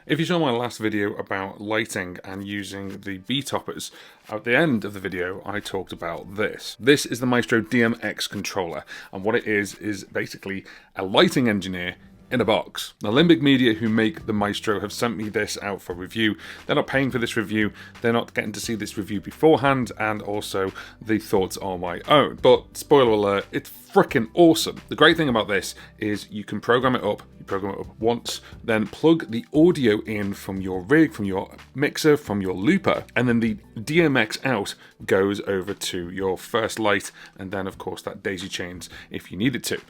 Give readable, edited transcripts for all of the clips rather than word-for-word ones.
If you saw my last video about lighting and using the B-toppers, at the end of the video I talked about this. This is the MaestroDMX controller, and what it is basically a lighting engineer in a box. Now, Limbic Media, who make the Maestro, have sent me this out for review. They're not paying for this review, they're not getting to see this review beforehand, and also the thoughts are my own. But spoiler alert, it's freaking awesome. The great thing about this is you can program it up. You program it up once, then plug the audio in from your rig, from your mixer, from your looper, and then the DMX out goes over to your first light, and then of course that daisy chains if you need it to.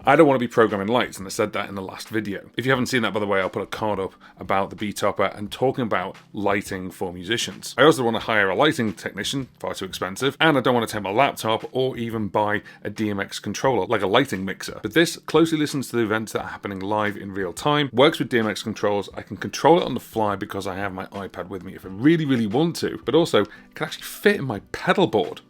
I don't want to be programming lights, and I said that in the last video. If you haven't seen that, by the way, I'll put a card up about the B-topper and talking about lighting for musicians. I also want to hire a lighting technician, far too expensive, and I don't want to take my laptop or even buy a DMX controller, like a lighting mixer. But this closely listens to the events that are happening live in real time, works with DMX controls, I can control it on the fly because I have my iPad with me if I really, really want to, but also it can actually fit in my pedal board.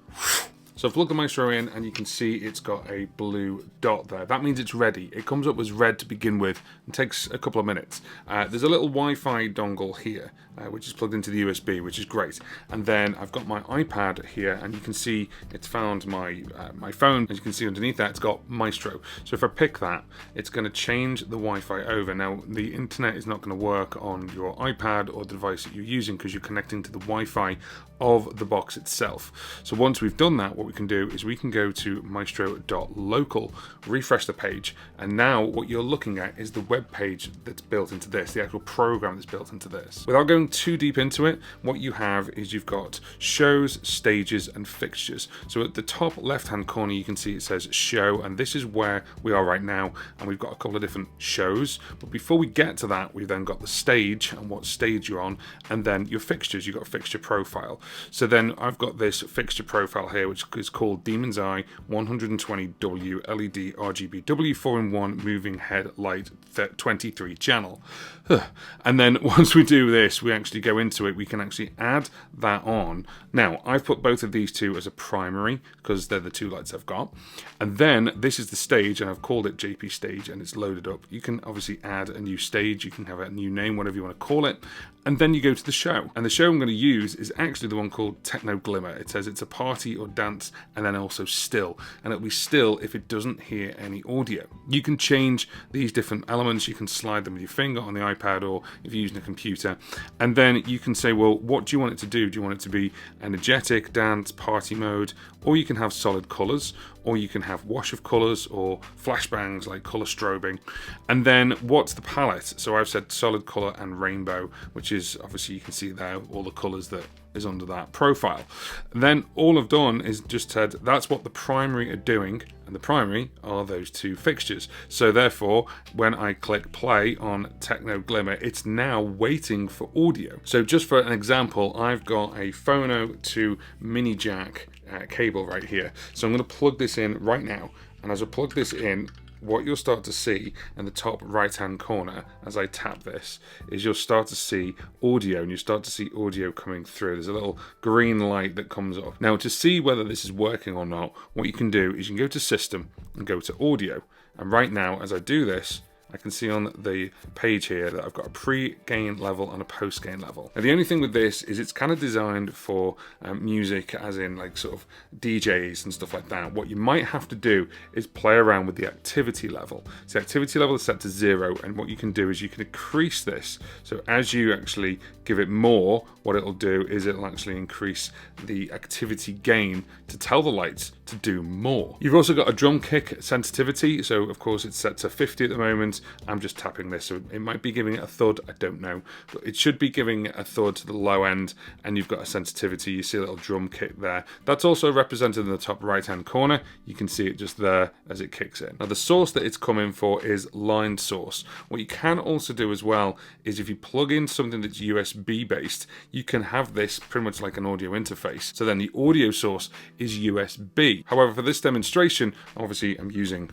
So I've plugged the Maestro in and you can see it's got a blue dot there. That means it's ready. It comes up as red to begin with and takes a couple of minutes. There's a little Wi-Fi dongle here, which is plugged into the USB, which is great. And then I've got my iPad here and you can see it's found my phone. As you can see underneath that, it's got Maestro. So if I pick that, it's going to change the Wi-Fi over. Now, the internet is not going to work on your iPad or the device that you're using because you're connecting to the Wi-Fi of the box itself. So once we've done that, what we can do is we can go to maestro.local, refresh the page, and now what you're looking at is the web page that's built into this, the actual program that's built into this. Without going too deep into it, what you have is you've got shows, stages, and fixtures. So at the top left-hand corner, you can see it says show, and this is where we are right now, and we've got a couple of different shows. But before we get to that, we've then got the stage and what stage you're on, and then your fixtures. You've got a fixture profile. So then I've got this fixture profile here, which is called Demon's Eye 120W LED RGB W4-in-1 moving head light 23 channel. And then once we do this, we actually go into it, we can actually add that on. Now, I've put both of these two as a primary because they're the two lights I've got. And then this is the stage, and I've called it JP stage, and it's loaded up. You can obviously add a new stage, you can have a new name, whatever you want to call it. And then you go to the show. And the show I'm going to use is actually the one called Techno Glimmer. It says it's a party or dance, and then also still. And it'll be still if it doesn't hear any audio. You can change these different elements. You can slide them with your finger on the iPad, or if you're using a computer. And then you can say, well, what do you want it to do? Do you want it to be energetic, dance, party mode? Or you can have solid colors, or you can have wash of colors, or flashbangs like color strobing. And then what's the palette? So I've said solid color and rainbow, which is obviously you can see there all the colors that is under that profile. And then all I've done is just said that's what the primary are doing, and the primary are those two fixtures. So therefore, when I click play on Techno Glimmer, it's now waiting for audio. So just for an example, I've got a phono to mini jack cable right here. So I'm going to plug this in right now, and as I plug this in, what you'll start to see in the top right hand corner as I tap this is you'll start to see audio, and you start to see audio coming through. There's a little green light that comes up. Now, to see whether this is working or not, what you can do is you can go to system and go to audio, and right now as I do this, I can see on the page here that I've got a pre-gain level and a post-gain level. Now, the only thing with this is it's kind of designed for music, as in like sort of DJs and stuff like that. What you might have to do is play around with the activity level. So the activity level is set to 0, and what you can do is you can increase this. So as you actually give it more, what it'll do is it'll actually increase the activity gain to tell the lights to do more. You've also got a drum kick sensitivity. So of course it's set to 50 at the moment. I'm just tapping this, so it might be giving it a thud, I don't know, but it should be giving a thud to the low end, and you've got a sensitivity. You see a little drum kick there. That's also represented in the top right hand corner. You can see it just there as it kicks in. Now, the source that it's coming for is line source. What you can also do as well is if you plug in something that's USB based, you can have this pretty much like an audio interface. So then the audio source is USB. However, for this demonstration, obviously I'm using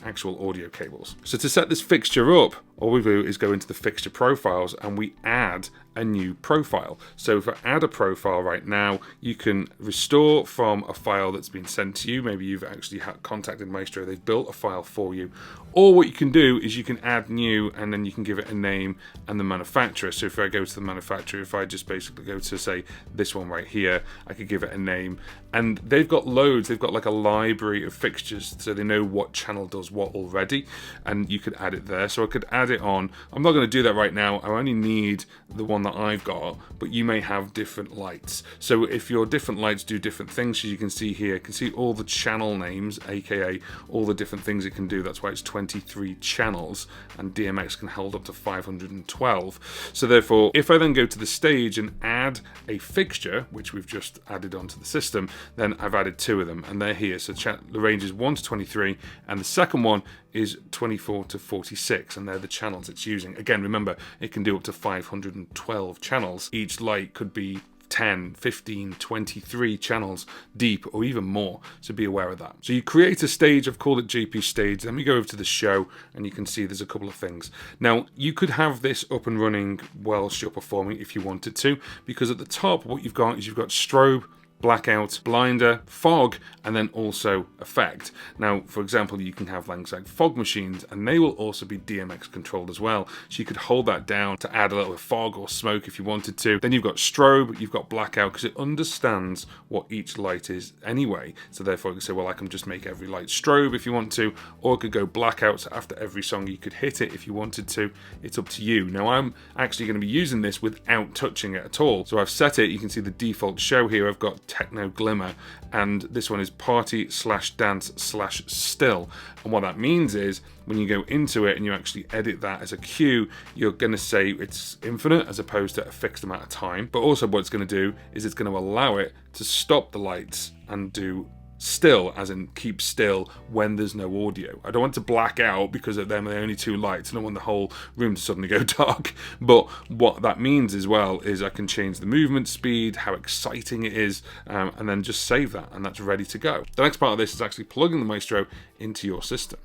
actual audio cables. So to set this fixture up, all we do is go into the fixture profiles and we add a new profile. So if I add a profile right now, you can restore from a file that's been sent to you. Maybe you've actually contacted Maestro, they've built a file for you. Or what you can do is you can add new, and then you can give it a name and the manufacturer. So if I go to the manufacturer, if I just basically go to, say, this one right here, I could give it a name. And they've got loads, they've got like a library of fixtures, so they know what channel does what already, and you could add it there. So I could add it on. I'm not going to do that right now. I only need the one that I've got, but you may have different lights. So if your different lights do different things, as you can see here, you can see all the channel names, aka all the different things it can do. That's why it's 23 channels, and DMX can hold up to 512. So therefore, if I then go to the stage and add a fixture, which we've just added onto the system, then I've added two of them, and they're here. So the range is 1 to 23, and the second one is 24 to 46, and they're the channels it's using. Again, remember, it can do up to 512 channels. Each light could be 10, 15, 23 channels deep, or even more, so be aware of that. So you create a stage, I've called it GP stage, then we go over to the show, and you can see there's a couple of things. Now, you could have this up and running whilst you're performing if you wanted to, because at the top, what you've got is you've got strobe, blackout, blinder, fog, and then also effect. Now, for example, you can have things like fog machines, and they will also be DMX controlled as well. So you could hold that down to add a little fog or smoke if you wanted to. Then you've got strobe, you've got blackout, because it understands what each light is anyway. So therefore, you can say, well, I can just make every light strobe if you want to, or it could go blackout. So after every song, you could hit it if you wanted to. It's up to you. Now, I'm actually going to be using this without touching it at all. So I've set it. You can see the default show here. I've got techno glimmer, and this one is party/dance/still. And what that means is when you go into it and you actually edit that as a cue, you're going to say it's infinite as opposed to a fixed amount of time. But also what it's going to do is it's going to allow it to stop the lights and do still, as in keep still when there's no audio. I don't want to black out because of them, they're only two lights. I don't want the whole room to suddenly go dark. But what that means as well is I can change the movement speed, how exciting it is, and then just save that, and that's ready to go. The next part of this is actually plugging the Maestro into your system.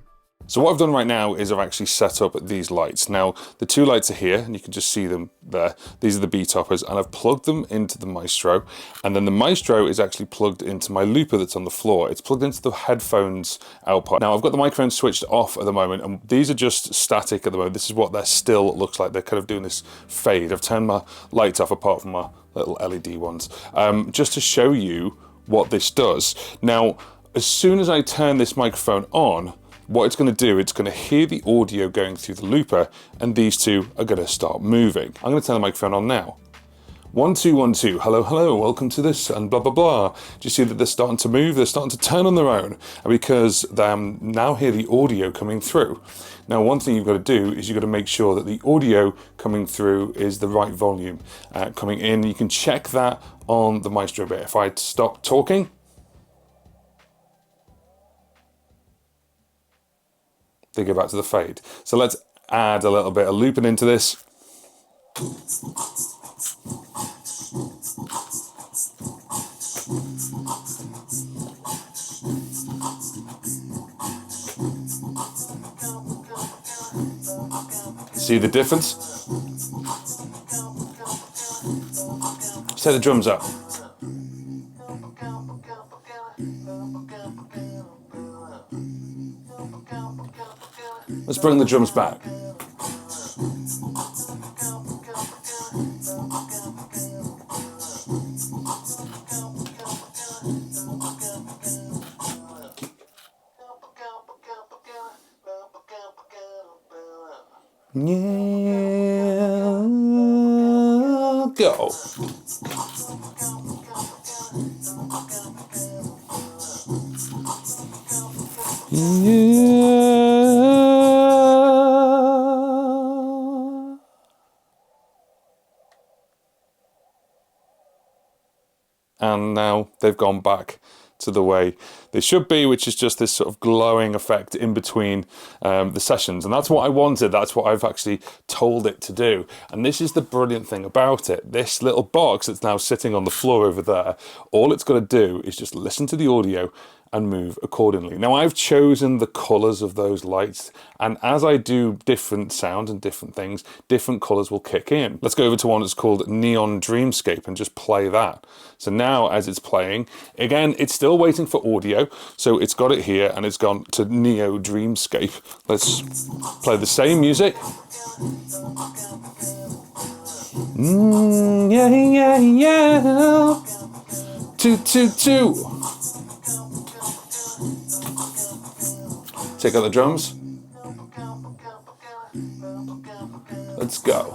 So what I've done right now is I've actually set up these lights. Now, the two lights are here, and you can just see them there. These are the beat toppers, and I've plugged them into the Maestro, and then the Maestro is actually plugged into my looper that's on the floor. It's plugged into the headphones output. Now, I've got the microphone switched off at the moment, and these are just static at the moment. This is what their still looks like. They're kind of doing this fade. I've turned my lights off apart from my little LED ones, just to show you what this does. Now, as soon as I turn this microphone on, what it's going to do, it's going to hear the audio going through the looper, and these two are going to start moving. I'm going to turn the microphone on now. 1 2 1 2, hello, hello, welcome to this, and blah blah blah. Do you see that they're starting to move? They're starting to turn on their own, because they now hear the audio coming through. Now, one thing you've got to do is you've got to make sure that the audio coming through is the right volume coming in. You can check that on the Maestro bit. If I stop talking, they go back to the fade. So let's add a little bit of looping into this. See the difference? Set the drums up. Let's bring the drums back. Yeah, go. Yeah. And now they've gone back to the way they should be, which is just this sort of glowing effect in between the sessions. And that's what I wanted. That's what I've actually told it to do. And this is the brilliant thing about it. This little box that's now sitting on the floor over there, all it's got to do is just listen to the audio and move accordingly. Now I've chosen the colors of those lights, and as I do different sounds and different things, different colors will kick in. Let's go over to one that's called Neon Dreamscape and just play that. So now as it's playing, again, it's still waiting for audio. So it's got it here and it's gone to Neo Dreamscape. Let's play the same music. Yeah, yeah, yeah. 2, 2, 2. Take out the drums. Let's go.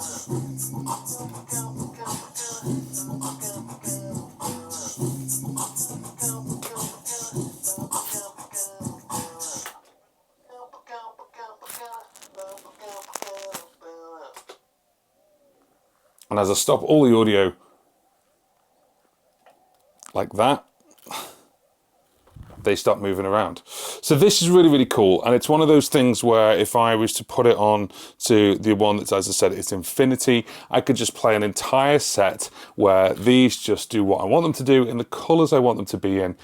And as I stop all the audio like that, they start moving around. So this is really, really cool. And it's one of those things where if I was to put it on to the one that's, as I said, it's infinity, I could just play an entire set where these just do what I want them to do in the colors I want them to be in.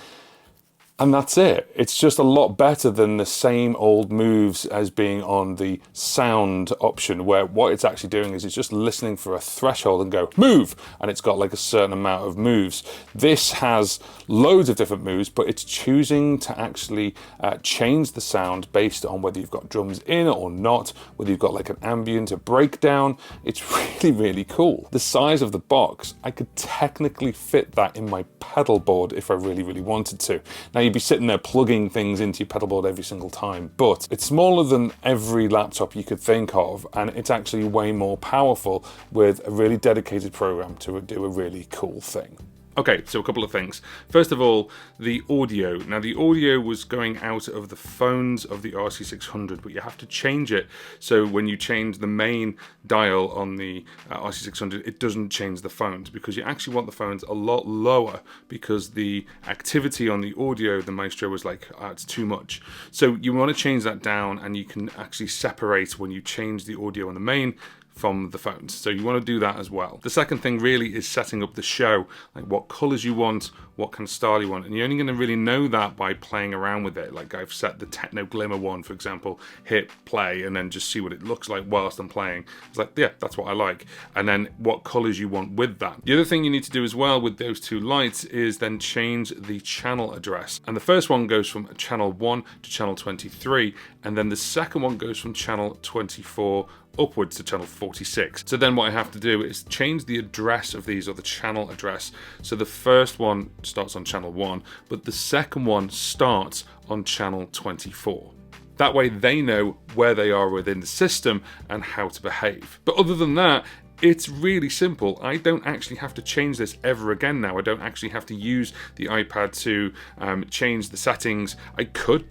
And that's it. It's just a lot better than the same old moves as being on the sound option, where what it's actually doing is it's just listening for a threshold and go, move! And it's got like a certain amount of moves. This has loads of different moves, but it's choosing to actually change the sound based on whether you've got drums in or not, whether you've got like an ambient, a breakdown. It's really, really cool. The size of the box, I could technically fit that in my pedal board if I really, really wanted to. Now, you'd be sitting there plugging things into your pedal board every single time, but it's smaller than every laptop you could think of, and it's actually way more powerful with a really dedicated program to do a really cool thing. Okay, so a couple of things. First of all, the audio. Now the audio was going out of the phones of the RC600, but you have to change it. So when you change the main dial on the RC600, it doesn't change the phones, because you actually want the phones a lot lower, because the activity on the audio, the Maestro was like, it's too much. So you want to change that down, and you can actually separate when you change the audio on the main from the phones. So you want to do that as well. The second thing really is setting up the show, like what colors you want, what kind of style you want, and you're only going to really know that by playing around with it. Like I've set the techno glimmer one, for example, hit play and then just see what it looks like whilst I'm playing. It's like, yeah, that's what I like. And then what colors you want with that. The other thing you need to do as well with those two lights is then change the channel address. And the first one goes from channel 1 to channel 23, and then the second one goes from channel 24 upwards to channel 46. So then what I have to do is change the address of these, or the channel address. So the first one starts on channel 1, but the second one starts on channel 24. That way they know where they are within the system and how to behave. But other than that, it's really simple. I don't actually have to change this ever again now. I don't actually have to use the iPad to change the settings. I could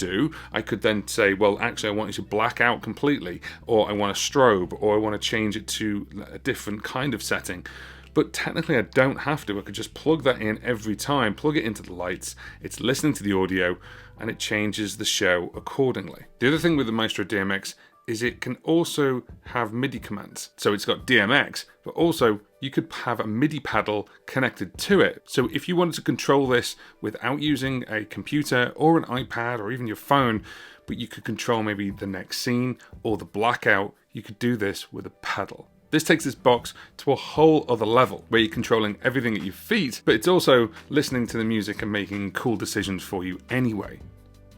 then say, well, actually I want you to black out completely, or I want a strobe, or I want to change it to a different kind of setting. But technically I don't have to. I could just plug that in every time, plug it into the lights, it's listening to the audio, and it changes the show accordingly. The other thing with the MaestroDMX is it can also have MIDI commands. So it's got DMX, but also you could have a MIDI pedal connected to it. So if you wanted to control this without using a computer or an iPad or even your phone, but you could control maybe the next scene or the blackout, you could do this with a pedal. This takes this box to a whole other level, where you're controlling everything at your feet, but it's also listening to the music and making cool decisions for you anyway.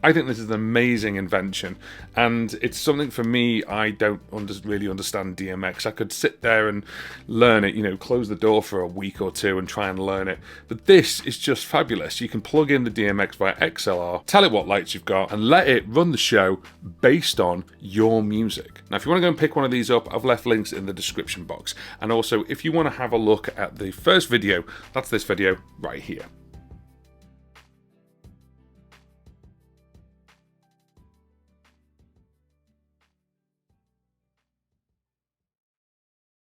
I think this is an amazing invention, and it's something for me. I don't really understand DMX. I could sit there and learn it, you know, close the door for a week or two and try and learn it. But this is just fabulous. You can plug in the DMX via XLR, tell it what lights you've got, and let it run the show based on your music. Now, if you want to go and pick one of these up, I've left links in the description box. And also, if you want to have a look at the first video, that's this video right here.